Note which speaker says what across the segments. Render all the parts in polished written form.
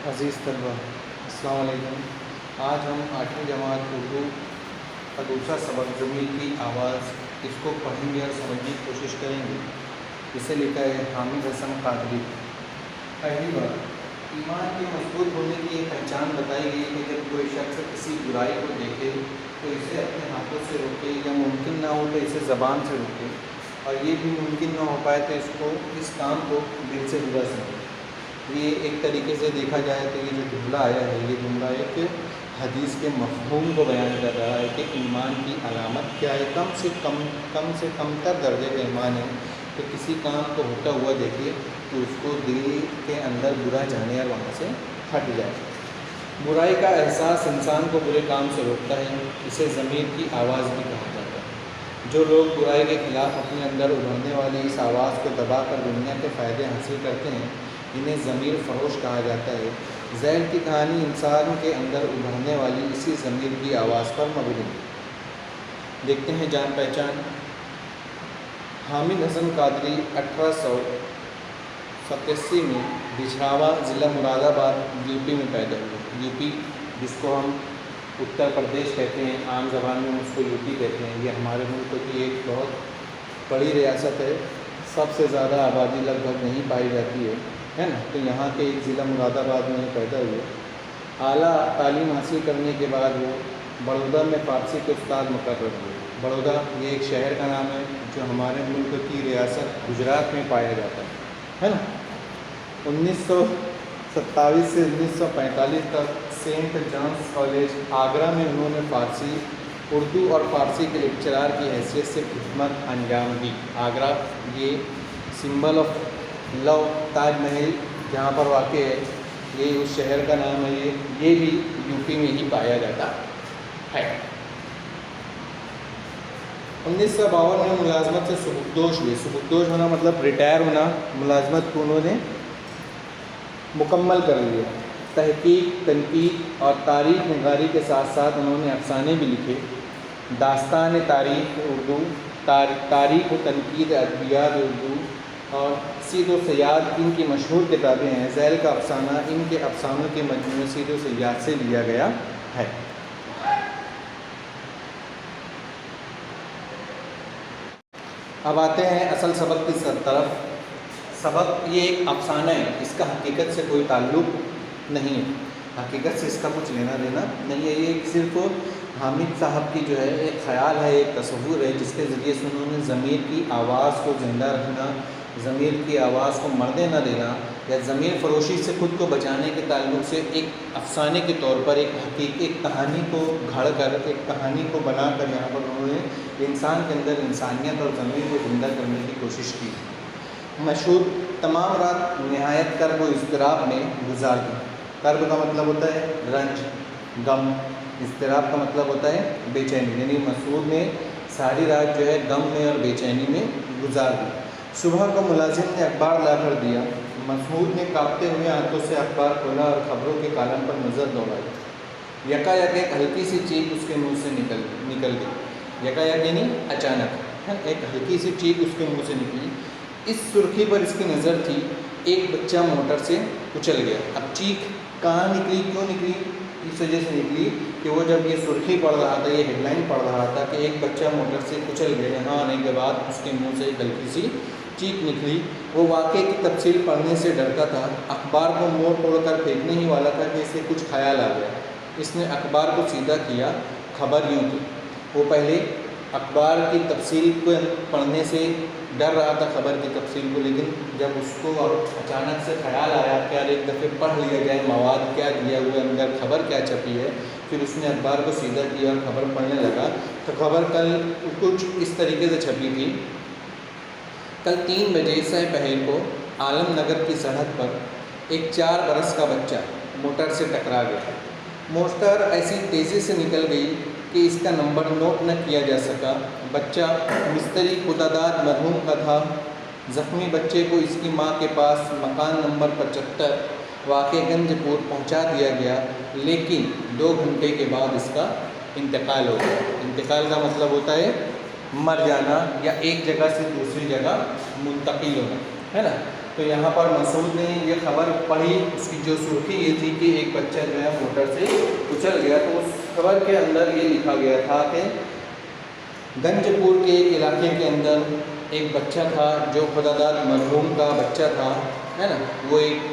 Speaker 1: عزیز طلبہ السلام علیکم۔ آج ہم 8ویں جماعت اردو کا دوسرا سبق ضمیر کی آواز اس کو پڑھیں گے اور سمجھنے کی کوشش کریں گے۔ اسے لکھا ہے حامد حسن قادری۔ پہلی بات، ایمان کے مضبوط ہونے کی ایک پہچان بتائی گئی کہ جب کوئی شخص کسی برائی کو دیکھے تو اسے اپنے ہاتھوں سے روکے، یا ممکن نہ ہو تو اسے زبان سے روکے، اور یہ بھی ممکن نہ ہو پائے تو اس کام کو دل سے برا سمجھے۔ یہ ایک طریقے سے دیکھا جائے تو یہ جو جملہ آیا ہے، یہ جملہ ایک حدیث کے مفہوم کو بیان کر رہا ہے کہ ایمان کی علامت کیا ہے۔ کم سے کم تر درجے کا ایمان ہے کہ کسی کام کو ہوتا ہوا دیکھیے تو اس کو دل کے اندر برا جانے اور وہاں سے ہٹ جائے۔ برائی کا احساس انسان کو برے کام سے روکتا ہے، اسے ضمیر کی آواز بھی کہا جاتا ہے۔ جو لوگ برائی کے خلاف اپنے اندر ابھرنے والی اس آواز کو دبا کر دنیا کے فائدے حاصل کرتے ہیں، انہیں ضمیر فروش کہا جاتا ہے۔ ذیل کی کہانی انسان کے اندر ابھرنے والی اسی ضمیر کی آواز پر مبنی ہے۔ دیکھتے ہیں جان پہچان۔ حامد حسن قادری 1887 میں بچھراوا ضلع مراد آباد یوپی میں پیدا ہوئے۔ یوپی جس کو ہم اتر پردیش کہتے ہیں، عام زبان میں اس کو یوپی کہتے ہیں، یہ ہمارے ملک کی ایک بہت بڑی ریاست ہے۔ سب سے زیادہ آبادی لگ بھگ نہیں پائی جاتی ہے نا، تو یہاں کے ایک ضلع مراد آباد میں پیدا ہوئے۔ اعلیٰ تعلیم حاصل کرنے کے بعد وہ بڑودہ میں فارسی کے استاد مقرر ہوئے۔ بڑودہ یہ ایک شہر کا نام ہے جو ہمارے ملک کی ریاست گجرات میں پایا جاتا ہے نا۔ 1927 سے 1945 تک سینٹ جانس کالج آگرہ میں انہوں نے فارسی، اردو اور فارسی کے لیکچرار کی حیثیت سے خدمت انجام دی۔ آگرہ یہ سمبل آف لو، تاج محل جہاں پر واقع ہے، یہ اس شہر کا نام ہے، یہ بھی یوپی میں ہی پایا جاتا ہے۔ 1952 میں ملازمت سے سبکدوش ہوئے۔ سبکدوش ہونا مطلب ریٹائر ہونا، ملازمت کو انہوں نے مکمل کر لیا۔ تحقیق، تنقید اور تاریخ نگاری کے ساتھ ساتھ انہوں نے افسانے بھی لکھے۔ داستان تاریخ اردو، تاریخ و تنقید ادبیات اردو اور سید و سیاد ان کی مشہور کتابیں ہیں۔ ذیل کا افسانہ ان کے افسانوں کے مجموعے سید و سیاد سے لیا گیا ہے۔ اب آتے ہیں اصل سبق کی طرف۔ سبق یہ ایک افسانہ ہے، اس کا حقیقت سے کوئی تعلق نہیں ہے، حقیقت سے اس کا کچھ لینا دینا نہیں ہے۔ یہ صرف حامد صاحب کی جو ہے ایک خیال ہے، ایک تصور ہے، جس کے ذریعے سے انہوں نے ضمیر کی آواز کو زندہ رکھنا، ضمیر کی آواز کو مرنے نہ دینا، یا ضمیر فروشی سے خود کو بچانے کے تعلق سے ایک افسانے کے طور پر ایک کہانی کو گھڑ کر، ایک کہانی کو بنا کر یہاں پر انہوں نے انسان کے اندر انسانیت اور ضمیر کو زندہ کرنے کی کوشش کی۔ مشہور تمام رات نہایت کرب و اضطراب میں گزار دی۔ کرب کا مطلب ہوتا ہے رنج، غم، اضطراب کا مطلب ہوتا ہے بے چینی، یعنی مسعود نے ساری رات جو ہے غم میں اور بے چینی میں گزار دی۔ صبح کو ملازم نے اخبار لا کر دیا۔ مسعود نے کانپتے ہوئے ہاتھوں سے اخبار کھولا اور خبروں کے کالم پر نظر دوڑائی۔ یکایک ایک ہلکی سی چیخ اس کے منہ سے نکل گئی۔ یکایک یعنی اچانک، ایک ہلکی سی چیخ اس کے منہ سے نکلی۔ اس سرخی پر اس کی نظر تھی، ایک بچہ موٹر سے کچل گیا۔ اب چیخ کہاں نکلی، کیوں نکلی؟ اس وجہ سے نکلی کہ وہ جب یہ سرخی پڑھ رہا تھا، یہ ہیڈ لائن پڑھ رہا تھا کہ ایک بچہ موٹر سے کچل گیا، یہاں آنے کے بعد اس کے منہ سے ایک ہلکی سی چیخ نکلی۔ وہ واقعے کی تفصیل پڑھنے سے ڈرتا تھا، اخبار کو موڑ توڑ کر پھینکنے ہی والا تھا کہ اسے کچھ خیال آ گیا۔ اس نے اخبار کو سیدھا کیا۔ خبر یوں تھی، وہ پہلے اخبار کی تفصیل کو پڑھنے سے ڈر رہا تھا، خبر کی تفصیل کو، لیکن جب اس کو اچانک سے خیال آیا کہ یار ایک دفعہ پڑھ لیا جائے مواد کیا دیا ہوا ہے، اندر خبر کیا چھپی ہے، پھر اس نے اخبار کو سیدھا کیا اور خبر پڑھنے لگا۔ تو خبر کل کچھ اس طریقے سے چھپی تھی: کل 3 بجے سہ پہر کو عالم نگر کی سڑک پر ایک 4 برس کا بچہ موٹر سے ٹکرا گیا۔ موٹر ایسی تیزی سے نکل گئی کہ اس کا نمبر نوٹ نہ کیا جا سکا۔ بچہ مستری خداداد مرحوم کا تھا۔ زخمی بچے کو اس کی ماں کے پاس مکان نمبر 75 واقع گنج پور پہنچا دیا گیا، لیکن 2 گھنٹے کے بعد اس کا انتقال ہو گیا۔ انتقال کا مطلب ہوتا ہے مر جانا یا ایک جگہ سے دوسری جگہ منتقل ہونا، ہے نا۔ تو یہاں پر مسعود نے یہ خبر پڑھی، اس کی جو سرخی یہ تھی کہ ایک بچہ جو ہے موٹر سے کچل گیا، تو اس خبر کے اندر یہ لکھا گیا تھا کہ گنج پور کے ایک علاقے کے اندر ایک بچہ تھا جو خدا داد مرحوم کا بچہ تھا، ہے نا، وہ ایک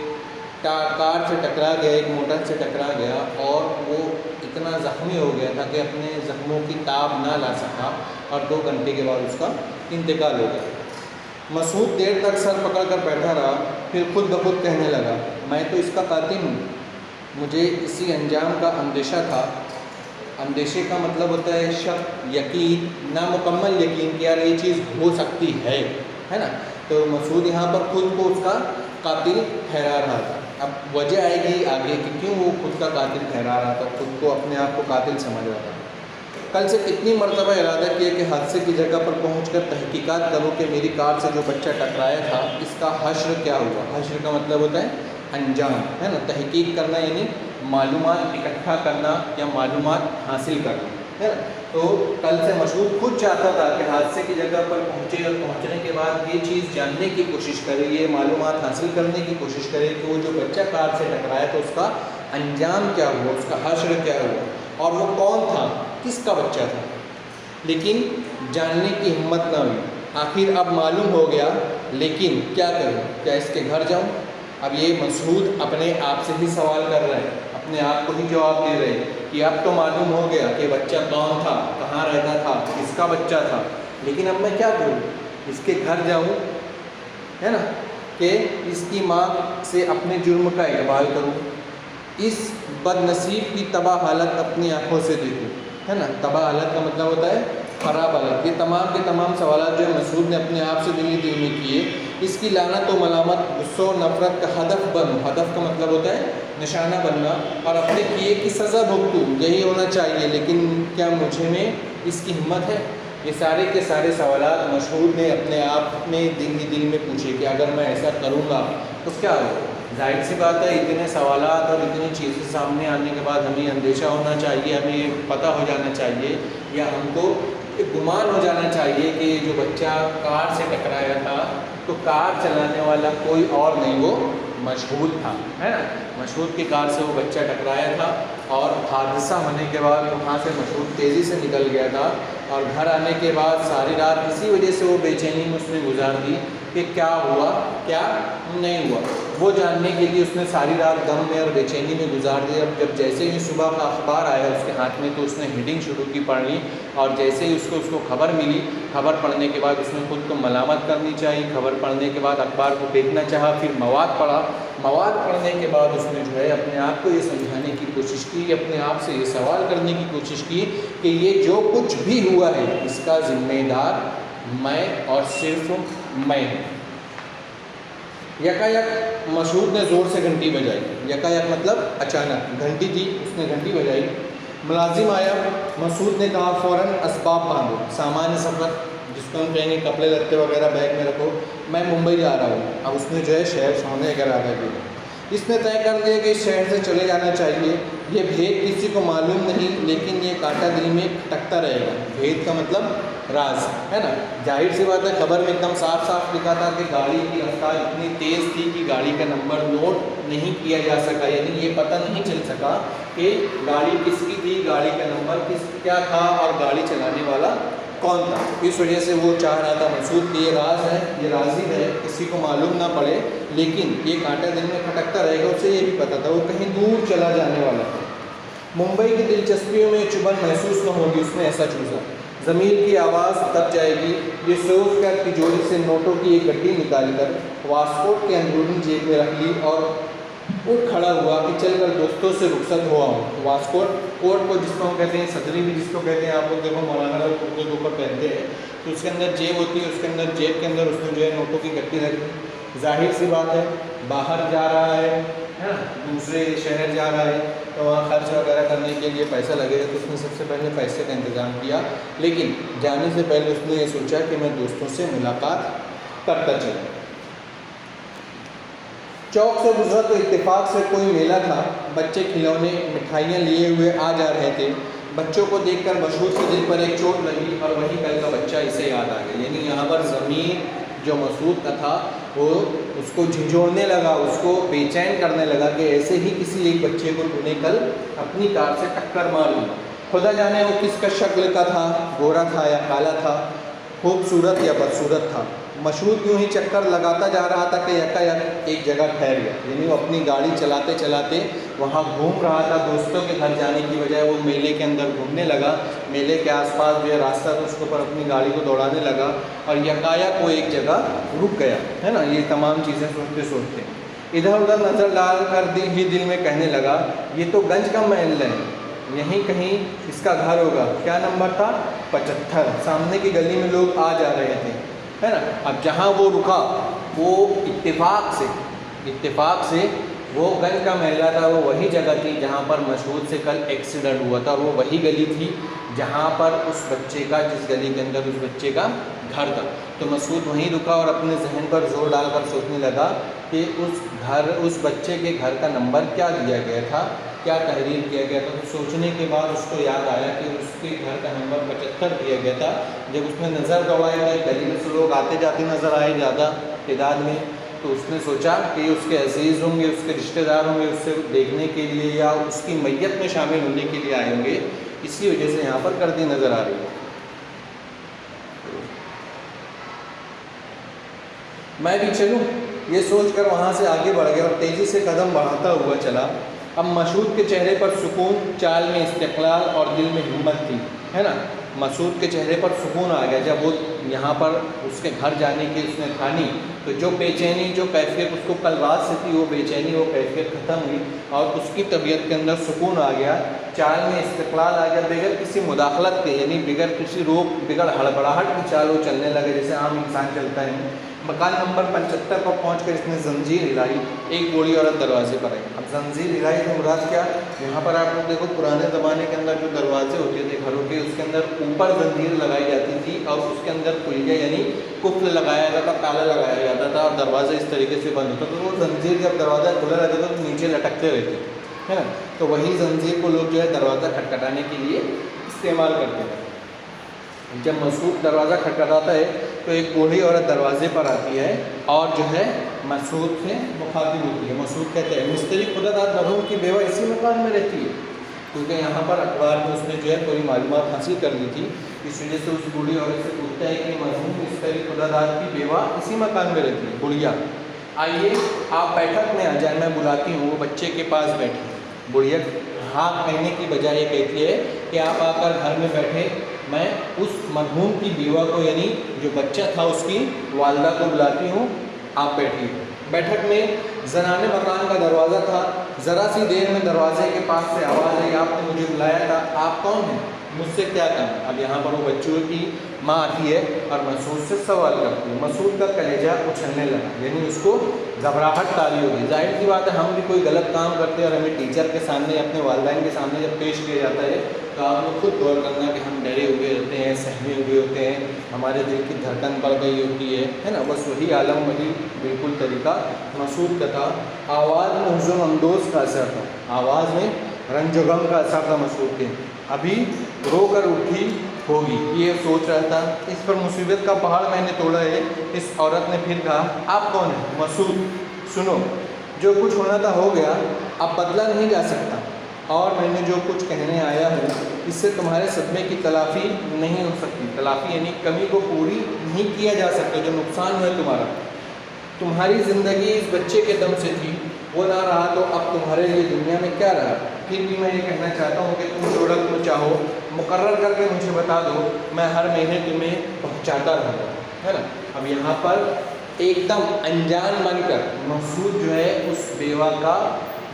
Speaker 1: کار سے ٹکرا گیا، ایک موٹر سے ٹکرا گیا اور وہ اتنا زخمی ہو گیا تھا کہ اپنے زخموں کی تاب نہ لا سکا اور 2 گھنٹے کے بعد اس کا انتقال ہو گیا۔ مسعود دیر تک سر پکڑ کر بیٹھا رہا، پھر خود بخود کہنے لگا، میں تو اس کا قاتل ہوں، مجھے اسی انجام کا اندیشہ تھا۔ اندیشے کا مطلب ہوتا ہے شک، یقین، نامکمل یقین کہ یار یہ چیز ہو سکتی ہے نا۔ تو مسعود یہاں پر خود کو اس کا قاتل ٹھہرا رہا تھا۔ اب وجہ آئے گی آگے کہ کیوں وہ خود کا قاتل ٹھہرا رہا تھا، خود کو اپنے آپ کو قاتل سمجھ رہا تھا۔ کل سے کتنی مرتبہ ارادہ کیا کہ حادثے کی جگہ پر پہنچ کر تحقیقات کروں کہ میری کار سے جو بچہ ٹکرایا تھا اس کا حشر کیا ہوا۔ حشر کا مطلب ہوتا ہے انجام، ہے نا، تحقیق کرنا یعنی معلومات اکٹھا کرنا یا معلومات حاصل کرنا، ہے نا۔ تو کل سے مسعود خود چاہتا تھا کہ حادثے کی جگہ پر پہنچے اور پہنچنے کے بعد یہ چیز جاننے کی کوشش کرے، یہ معلومات حاصل کرنے کی کوشش کرے کہ وہ جو بچہ کار سے ٹکرایا تو اس کا انجام کیا ہوا، اس کا حشر کیا ہوا اور وہ کون تھا، کس کا بچہ تھا، لیکن جاننے کی ہمت نہ ہوئی۔ آخر اب معلوم ہو گیا، لیکن کیا کروں، کیا اس کے گھر جاؤں؟ اب یہ مسعود اپنے آپ سے ہی سوال کر رہے ہیں، اپنے آپ کو ہی جواب دے رہے ہیں کہ اب تو معلوم ہو گیا کہ بچہ کون تھا، کہاں رہتا تھا، کس کا بچہ تھا، لیکن اب میں کیا کروں، اس کے گھر جاؤں، ہے نا، کہ اس کی ماں سے اپنے جرم کا اقبال کروں، اس بد نصیب کی تباہ حالت اپنی آنکھوں سے دیکھوں، ہے نا۔ تباہ حالت کا مطلب ہوتا ہے خراب حالت۔ یہ تمام کے تمام سوالات جو مسعود نے اپنے آپ سے دل میں کیے، اس کی لعنت و ملامت، غصہ و نفرت کا ہدف بنوں، ہدف کا مطلب ہوتا ہے نشانہ بننا، اور اپنے کیے کی سزا بھگتوں، یہی ہونا چاہیے، لیکن کیا مجھے میں اس کی ہمت ہے؟ یہ سارے کے سارے سوالات مسعود نے اپنے آپ میں دل میں پوچھے کہ اگر میں ایسا کروں گا تو کیا ہوگا۔ ظاہر سی بات ہے اتنے سوالات اور اتنی چیزیں سامنے آنے کے بعد ہمیں اندیشہ ہونا چاہیے، ہمیں پتہ ہو جانا چاہیے یا ہم کو ایک گمان ہو جانا چاہیے کہ جو بچہ کار سے ٹکرایا تھا تو کار چلانے والا کوئی اور نہیں، وہ مسعود تھا، ہے نا۔ مسعود کی کار سے وہ بچہ ٹکرایا تھا اور حادثہ ہونے کے بعد وہاں سے مسعود تیزی سے نکل گیا تھا اور گھر آنے کے بعد ساری رات اسی وجہ سے وہ بے چینی میں اس نے گزار دی کہ کیا ہوا کیا نہیں ہوا، وہ جاننے کے لیے اس نے ساری رات غم میں اور بے چینی میں گزار دی۔ اب جب جیسے ہی صبح کا اخبار آیا اس کے ہاتھ میں تو اس نے ہیڈنگ شروع کی پڑھنی، اور جیسے ہی اس کو خبر ملی، خبر پڑھنے کے بعد اس نے خود کو ملامت کرنی چاہی، خبر پڑھنے کے بعد اخبار کو دیکھنا چاہا، پھر مواد پڑھا، مواد پڑھنے کے بعد اس نے جو ہے اپنے آپ کو یہ سمجھانے کی کوشش کی، اپنے آپ سے یہ سوال کرنے کی کوشش کی کہ یہ جو کچھ بھی ہوا ہے اس کا ذمہ دار میں اور صرف میں ہوں۔ یکایک مسعود نے زور سے گھنٹی بجائی، یکایک مطلب اچانک، گھنٹی تھی اس نے گھنٹی بجائی۔ ملازم آیا، مسعود نے کہا فوراً اسباب باندھو، سامان سفر جس کو ہم کہیں گے کپڑے لتے وغیرہ بیگ میں رکھو، میں ممبئی جا رہا ہوں۔ اب اس نے جو ہے شہر چھوڑنے کا ارادہ کیا، اس نے طے کر لیا کہ اس شہر سے چلے جانا چاہیے، یہ بھید کسی کو معلوم نہیں، لیکن یہ کانٹا دل میں کھٹکتا رہے گا۔ بھید کا مطلب راز، ہے نا۔ ظاہر سی بات ہے خبر میں ایک دم صاف صاف لکھا تھا کہ گاڑی کی رفتار اتنی تیز تھی کہ گاڑی کا نمبر نوٹ نہیں کیا جا سکا، یعنی یہ پتہ نہیں چل سکا کہ گاڑی کس کی تھی، گاڑی کا نمبر کیا تھا اور گاڑی چلانے والا کون تھا۔ اس وجہ سے وہ چاہ رہا تھا مسعود کہ یہ راز ہے، یہ رازی ہے، کسی کو معلوم نہ پڑے، لیکن یہ کانٹا دل میں کھٹکتا رہے گا۔ اسے یہ بھی پتہ تھا وہ کہیں دور چلا جانے والا تھا، ممبئی کی دلچسپیوں میں چبھن محسوس نہ ہوگی، اس نے ایسا چوزا، ضمیر کی آواز دب جائے گی، یہ سوچ کر تجوری سے نوٹوں کی ایک گڈی نکال کر واسکوٹ کے اندرونی جیب میں رکھ لی اور اٹھ کھڑا ہوا کہ چل کر دوستوں سے رخصت ہوا ہوں۔ واسکوٹ کوٹ کو جس کو ہم کہتے ہیں، صدری بھی جس کو کہتے ہیں، آپ لوگ دیکھو مولانا لوگ کرتے کے اوپر پہنتے ہیں تو اس کے اندر جیب ہوتی ہے، اس کے اندر جیب کے اندر اس نے جو ہے نوٹوں کی گڈی رکھ دی۔ ظاہر سی بات ہے باہر جا رہا ہے نا، دوسرے شہر جا رہا ہے تو وہاں خرچ وغیرہ کرنے کے لیے پیسہ لگے گا، تو اس نے سب سے پہلے پیسے کا انتظام کیا، لیکن جانے سے پہلے اس نے یہ سوچا کہ میں دوستوں سے ملاقات کرتا چلوں۔ چوک سے گزرا تو اتفاق سے کوئی میلہ تھا، بچے کھلونے مٹھائیاں لیے ہوئے آ جا رہے تھے۔ بچوں کو دیکھ کر مسعود کے دل پر ایک چوٹ لگی اور وہی کل کا بچہ اسے یاد آ گیا، یعنی یہاں پر ضمیر جو مسعود کا تھا وہ اس کو جھنجھوڑنے لگا، اس کو بے چین کرنے لگا کہ ایسے ہی کسی ایک بچے کو تو نے کل اپنی کار سے ٹکر مار لی، خدا جانے وہ کس کا شکل کا تھا، گورا تھا یا کالا تھا، خوبصورت یا بدصورت تھا۔ مسعود یوں ہی چکر لگاتا جا رہا تھا کہ یکایک ایک جگہ ٹھہر گیا، یعنی وہ اپنی گاڑی چلاتے چلاتے وہاں گھوم رہا تھا، دوستوں کے گھر جانے کی بجائے وہ میلے کے اندر گھومنے لگا، میلے کے آس پاس جو ہے راستہ تو اس کے اوپر اپنی گاڑی کو دوڑانے لگا اور یکایک وہ ایک جگہ رک گیا، ہے نا۔ یہ تمام چیزیں سوچتے سوچتے ادھر ادھر نظر ڈال کر دل میں کہنے لگا یہ تو گنج کا محل ہے، یہیں کہیں اس کا گھر ہوگا۔ کیا نمبر تھا؟ 75۔ سامنے کی گلی میں لوگ آ جا رہے تھے، ہے نا۔ اب جہاں وہ رکا وہ اتفاق سے وہ گنج کا محلہ تھا، وہ وہی جگہ تھی جہاں پر مسعود سے کل ایکسیڈنٹ ہوا تھا، اور وہ وہی گلی تھی جہاں پر اس بچے کا، جس گلی کے اندر اس بچے کا گھر تھا۔ تو مسعود وہیں رکا اور اپنے ذہن پر زور ڈال کر سوچنے لگا کہ اس بچے کے گھر کا نمبر کیا دیا گیا تھا، کیا تحریر کیا گیا تھا۔ تو سوچنے کے بعد اس کو یاد آیا کہ اس کے گھر کا نمبر 75 دیا گیا تھا۔ جب اس نے نظر دوڑائی تو گلی میں سے لوگ آتے جاتے نظر آئے زیادہ تعداد میں، تو اس نے سوچا کہ یہ اس کے عزیز ہوں گے، اس کے رشتہ دار ہوں گے، اس سے دیکھنے کے لیے یا اس کی میت میں شامل ہونے کے لیے آئے ہوں گے، اسی وجہ سے یہاں پر گردی نظر آ رہی ہے۔ میں بھی چلوں، یہ سوچ کر وہاں سے آگے بڑھ گیا اور تیزی سے قدم بڑھاتا ہوا چلا۔ اب مسعود کے چہرے پر سکون، چال میں استقلال اور دل میں ہمت تھی، ہے نا۔ مسعود کے چہرے پر سکون آ گیا جب وہ یہاں پر اس کے گھر جانے کی اس نے ٹھانی، تو جو بے چینی، جو کیفیت اس کو کل رات سے تھی، وہ بے چینی، وہ کیفیت ختم ہوئی اور اس کی طبیعت کے اندر سکون آ گیا، چال میں استقلال آ گیا، بغیر کسی مداخلت کے، یعنی بغیر کسی روک، بغیر ہڑبڑاہٹ کی چال وہ چلنے لگے جیسے عام انسان چلتا ہے۔ مکان نمبر 75 پر پہنچ کر اس نے زنجیر ہلائی، ایک بوڑھی عورت دروازے پر آئی۔ اب زنجیر ہلائی تو مراد کیا؟ یہاں پر آپ لوگ دیکھو پرانے زمانے کے اندر جو دروازے ہوتے تھے گھروں کے، اس کے اندر اوپر زنجیر لگائی جاتی تھی اور اس کے اندر کلیہ یعنی قفل لگایا جاتا تھا، تالا لگایا جاتا تھا اور دروازہ اس طریقے سے بند ہوتا تھا۔ تو وہ زنجیر جب دروازہ کھلا رہتا تھا تو نیچے لٹکتے رہتے تھے، ہے نا۔ تو وہی زنجیر کو لوگ جو ہے دروازہ کھٹکھٹانے کے لیے استعمال کرتے ہیں۔ جب مسعود دروازہ کھٹکھٹاتا ہے تو ایک بوڑھی عورت دروازے پر آتی ہے اور جو ہے مسعود سے مخاطب ہوتی ہے۔ مسعود کہتے ہیں مستری خدا داد مرحوم کی بیوہ اسی مکان میں رہتی ہے، کیونکہ یہاں پر اخبار میں اس نے جو ہے کوئی معلومات حاصل کر لی تھی، اس وجہ سے اس بوڑھی عورت سے پوچھتا ہے کہ مرحوم مستری خدا داد کی بیوہ اسی مکان میں رہتی ہے۔ بڑھیا، آئیے آپ بیٹھک میں آ جائیں، میں بلاتی ہوں۔ وہ بچے کے پاس بیٹھی، بڑھیا ہاں کہنے کی بجائے کہتی ہے کہ آپ آ کر گھر میں بیٹھے، میں اس مرحوم کی بیوہ کو یعنی جو بچہ تھا اس کی والدہ کو بلاتی ہوں، آپ بیٹھیے۔ بیٹھک میں زنانِ مکان کا دروازہ تھا، ذرا سی دیر میں دروازے کے پاس سے آواز آئی آپ نے مجھے بلایا تھا، آپ کون ہیں، مجھ سے کیا کام؟ اب یہاں پر وہ بچوں کی ماں آتی ہے اور مسعود سے سوال کرتی ہے۔ مسعود کا کلیجہ اچھلنے لگا، یعنی اس کو گھبراہٹ تاری ہوگی۔ ظاہر سی بات ہے ہم بھی کوئی غلط کام کرتے ہیں اور ہمیں ٹیچر کے سامنے، اپنے والدین کے سامنے جب پیش کیا جاتا ہے تو آپ لوگ خود غور کرنا کہ ہم ڈرے ہوئے ہوتے ہیں، سہمے ہوئے ہوتے ہیں، ہمارے دل کی دھڑکن بڑھ گئی ہوتی ہے نا۔ بس وہی عالم، وہی بالکل طریقہ مسعود کا تھا۔ آواز میں حزن اندوز کا اثر تھا، آواز میں رنج و غم کا اثر تھا مسعود کے۔ ابھی رو کر اٹھی ہوگی یہ سوچ رہا تھا۔ اس پر مصیبت کا پہاڑ میں نے توڑا ہے۔ اس عورت نے پھر کہا آپ کون ہیں؟ مسعود، سنو، جو کچھ ہونا تھا ہو گیا، اب بدلا نہیں جا سکتا، اور میں نے جو کچھ کہنے آیا ہوں اس سے تمہارے صدمے کی تلافی نہیں ہو سکتی۔ تلافی یعنی کمی کو پوری نہیں کیا جا سکتا، جو نقصان ہوا تمہارا۔ تمہاری زندگی اس بچے کے دم سے تھی، وہ نہ رہا تو اب تمہارے لیے دنیا میں کیا رہا؟ پھر بھی میں یہ کہنا چاہتا ہوں کہ تم جو رقم چاہو مقرر کر کے مجھے بتا دو، میں ہر مہینے تمہیں پہنچاتا رہوں گا، ہے نا۔ اب یہاں پر ایک دم انجان بن کر مسعود جو ہے اس بیوہ کا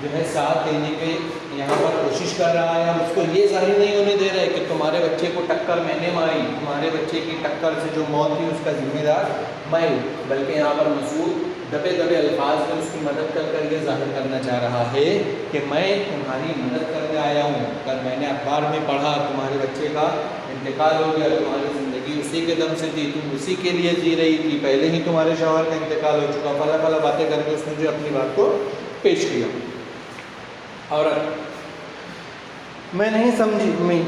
Speaker 1: جو ہے ساتھ دینے کے یہاں پر کوشش کر رہا ہے۔ ہم اس کو یہ ظاہر نہیں ہونے دے رہے کہ تمہارے بچے کو ٹکر میں نے ماری، تمہارے بچے کی ٹکر سے جو موت ہوئی اس کا ذمہ دار میں ہوں، بلکہ یہاں پر مسعود دبے دبے الفاظ میں اس کی مدد کر یہ ظاہر کرنا چاہ رہا ہے کہ میں تمہاری مدد کرنے آیا ہوں۔ کل میں نے اخبار میں پڑھا تمہارے بچے کا انتقال ہو گیا، تمہاری زندگی اسی کے دم سے تھی، تم اسی کے لیے جی رہی تھی، پہلے ہی تمہارے شوہر کا انتقال ہو چکا، پلا پلا باتیں کر کے اس نے جو اپنی بات کو پیش کیا۔ عورت، میں نہیں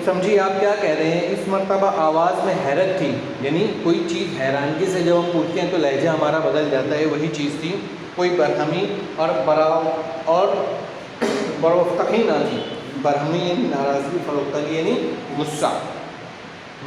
Speaker 1: سمجھی آپ کیا کہہ رہے ہیں. اس مرتبہ آواز میں حیرت تھی، یعنی کوئی چیز حیرانگی سے جب ہم پوچھتے ہیں تو لہجہ ہمارا بدل جاتا ہے، وہی چیز تھی. کوئی برہمی اور فروختگی نہ تھی. برہمی یعنی ناراضگی، فروختگی یعنی غصہ.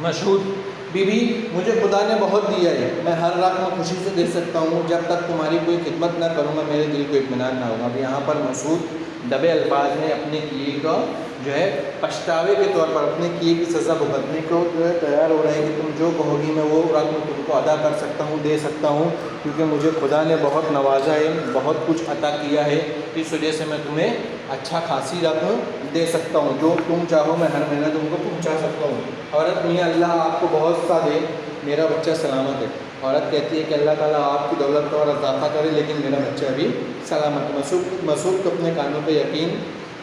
Speaker 1: مشہود: بی بی مجھے خدا نے بہت دیا ہے، میں ہر رات میں خوشی سے دے سکتا ہوں، جب تک تمہاری کوئی خدمت نہ کروں گا میرے دل کو اطمینان نہ ہوگا. اب یہاں پر مسعود دبے الفاظ میں اپنے کیے کا جو ہے پچھتاوے کے طور پر اپنے کیے کی سزا بھگتنے کو جو ہے تیار ہو رہے ہیں کہ تم جو کہو گی میں وہ رقم تم کو ادا کر سکتا ہوں، دے سکتا ہوں، کیونکہ مجھے خدا نے بہت نوازا ہے، بہت کچھ عطا کیا ہے، اس وجہ سے میں تمہیں اچھا خاصی رقم دے سکتا ہوں، جو تم چاہو میں ہر مہینہ تم کو پہنچا سکتا ہوں. عورت: میاں اللہ آپ کو بہت سا دے، میرا بچہ سلامت ہے. عورت کہتی ہے کہ اللہ تعالیٰ آپ کی دولت اور اضافہ کرے، لیکن میرا بچہ ابھی سلامت ہے. مسعود کو اپنے کانوں پہ یقین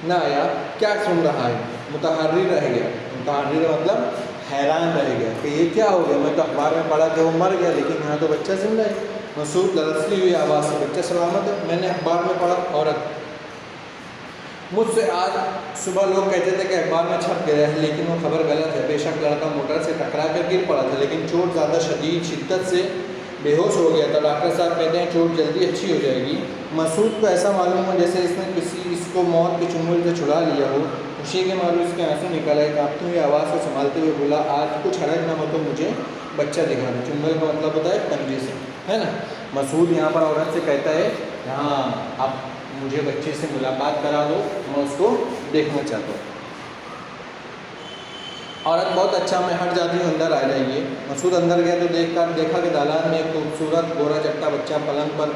Speaker 1: نہ آیا. کیا سن رہا ہے؟ متحرر رہ گیا. متحرر مطلب حیران رہ گیا کہ یہ کیا ہو گیا، میں تو اخبار میں پڑھا کہ وہ مر گیا، لیکن یہاں تو بچہ زندہ ہے. مسعود لرزتی ہوئی آواز سے: بچہ سلامت ہے، میں نے اخبار میں پڑھا. عورت: مجھ سے آج صبح لوگ کہتے تھے کہ اخبار میں چھپ گیا ہے، لیکن وہ خبر غلط ہے. بے شک لڑکا موٹر سے ٹکرا کر گر پڑا تھا، لیکن چوٹ زیادہ شدت سے بے ہوش ہو گیا تھا. ڈاکٹر صاحب کہتے ہیں چوٹ جلدی اچھی ہو جائے گی. مسعود کو ایسا معلوم ہو جیسے اس کو موت کے چنگل سے چھڑا لیا ہو. خوشی کے مارے اس کے آنسو نکل آئے. کانپتی ہوئی آواز کو سنبھالتے ہوئے بولا: آج کچھ حرج نہ ہو تو مجھے بچہ دکھا دو. چنگل کا مطلب ہوتا ہے پنجے سے، ہے نا. مسعود یہاں پر عورت سے کہتا ہے ہاں اب مجھے بچے سے ملاقات کرا دو، میں اس کو دیکھنا چاہتا ہوں. عورت: بہت اچھا، میں ہٹ جاتی ہوں، اندر آ جائیے. مسعود اندر گیا تو دیکھا کہ دالان میں ایک خوبصورت گورا چٹا بچہ پلنگ پر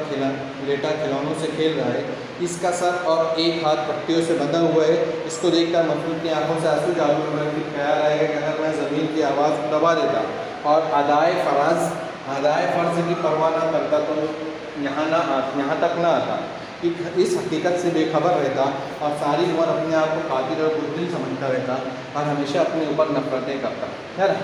Speaker 1: لیٹا کھلونوں سے کھیل رہا ہے. اس کا سر اور ایک ہاتھ پٹیوں سے بندھا ہوا ہے. اس کو دیکھ کر مسعود کی آنکھوں سے آنسو جاری ہونے لگے. خیال آئے گا کہ اگر میں زمین کی آواز دبا دیتا اور ادائے فرض کی پرواہ نہ کرتا تو یہاں تک نہ آتا، اس حقیقت سے بے خبر رہتا اور ساری عمر اپنے آپ کو قاتل اور بزدل سمجھتا رہتا اور ہمیشہ اپنے اوپر نفرتیں کرتا ہے نا.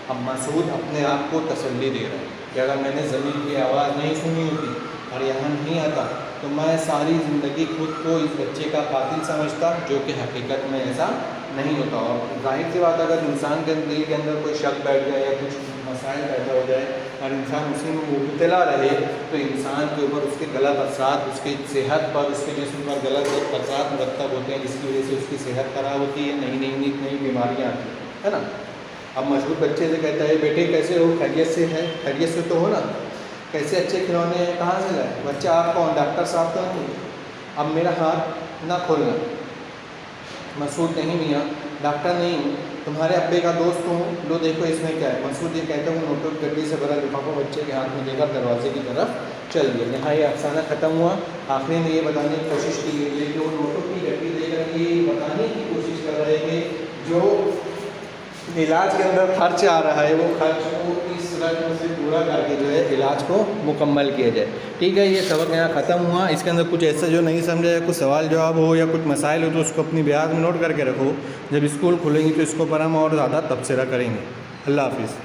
Speaker 1: اب مسعود اپنے آپ کو تسلی دے رہا ہے کہ اگر میں نے زمین کی آواز نہیں سنی ہوتی اور یہاں نہیں آتا تو میں ساری زندگی خود کو اس بچے کا قاتل سمجھتا، جو کہ حقیقت میں ایسا نہیں ہوتا. اور ظاہر سی بات اگر انسان کے دل کے اندر کوئی شک بیٹھ جائے یا کچھ مسائل پیدا ہو جائے اور انسان اسی میں مبتلا رہے تو انسان کے اوپر اس کے غلط اثرات، اس کی صحت پر، اس کے جسم پر غلط اثرات مرتب ہوتے ہیں، جس کی وجہ سے اس کی صحت خراب ہوتی ہے، نئی بیماریاں آتی ہیں، ہے نا. اب مشہور بچے سے کہتا ہے بیٹے کیسے ہو، خیریت سے ہے؟ خیریت سے تو ہو نا. کیسے اچھے کھلونے ہیں، کہاں سے لائے؟ بچہ آپ کون؟ ڈاکٹر صاحب تو نہیں. اب میرا ہاتھ نہ کھولنا. مسعود: نہیں میاں، ڈاکٹر نہیں ہوں، تمہارے ابے کا دوست ہوں، لو دیکھو اس میں کیا ہے. مسعود یہ کہتے ہوئے نوٹ گڈی سے بھرا لفافہ بچے کے ہاتھ میں لے کر دروازے کی طرف چل گیا. یہاں یہ افسانہ ختم ہوا. آخری میں یہ بتانے کی کوشش کی گئی ہے کہ وہ نوٹوں کی گڈی لے کر یہ بتانے کی کوشش کر رہے ہیں کہ جو علاج کے اندر خرچ آ رہا ہے وہ خرچ کو اس رقم سے پورا کر کے جو ہے علاج کو مکمل کیا جائے. ٹھیک ہے، یہ سبق یہاں ختم ہوا. اس کے اندر کچھ ایسا جو نہیں سمجھا یا کچھ سوال جواب ہو یا کچھ مسائل ہو تو اس کو اپنی بیاض میں نوٹ کر کے رکھو. جب اسکول کھلیں گی تو اس کو پر ہم اور زیادہ تبصرہ کریں گے. اللہ حافظ.